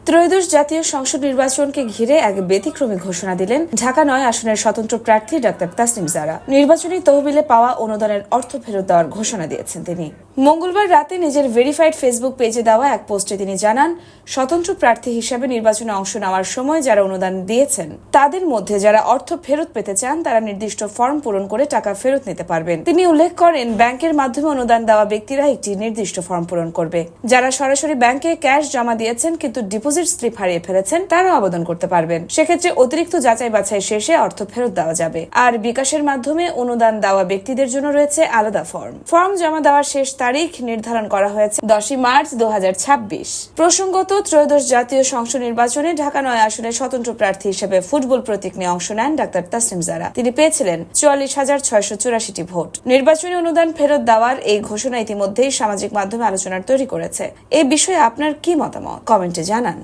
ত্রয়োদশ জাতীয় সংসদ নির্বাচনকে ঘিরে এক ব্যতিক্রমী ঘোষণা দিলেন ঢাকা ৯ আসনের স্বতন্ত্র প্রার্থী ডাক্তার তাসনিম জারা। নির্বাচনী তহবিলে পাওয়া অনুদানের অর্থ ফেরত দেওয়ার ঘোষণা দিয়েছেন তিনি। মঙ্গলবার রাতে নিজের ভেরিফাইড ফেসবুক পেজে দেওয়া এক পোস্টে তিনি জানান, স্বতন্ত্র প্রার্থী হিসেবে নির্বাচনে অংশ নেওয়ার সময় যারা অনুদান দিয়েছেন তাদের মধ্যে যারা অর্থ ফেরত পেতে চান তারা নির্দিষ্ট ফর্ম পূরণ করে টাকা ফেরত নিতে পারবেন। তিনি উল্লেখ করেন, ব্যাংকের মাধ্যমে অনুদান দেওয়া ব্যক্তিরা একটি নির্দিষ্ট ফর্ম পূরণ করবে। যারা সরাসরি ব্যাংকে ক্যাশ জমা দিয়েছেন কিন্তু ডিপোজিট স্লিপ হারিয়ে ফেলেছেন তারাও আবেদন করতে পারবেন। সেক্ষেত্রে অতিরিক্ত যাচাই বাছাই শেষে অর্থ ফেরত দেওয়া যাবে। আর বিকাশের মাধ্যমে অনুদান দেওয়া ব্যক্তিদের জন্য রয়েছে আলাদা ফর্ম জমা দেওয়ার শেষ তারিখ নির্ধারণ করা হয়েছে 10 মার্চ 2026। প্রসঙ্গত, ত্রয়োদশ জাতীয় সংসদ নির্বাচনে ঢাকা ৯ আসনের স্বতন্ত্র প্রার্থী হিসেবে ফুটবল প্রতীক নিয়ে অংশ নেন ডাক্তার তাসনিম জারা। তিনি পেয়েছিলেন 44,684টি ভোট। নির্বাচনী অনুদান ফেরত দেওয়ার এই ঘোষণা ইতিমধ্যেই সামাজিক মাধ্যমে আলোচনার তৈরি করেছে। এই বিষয়ে আপনার কি মতামত? কমেন্টে জানান।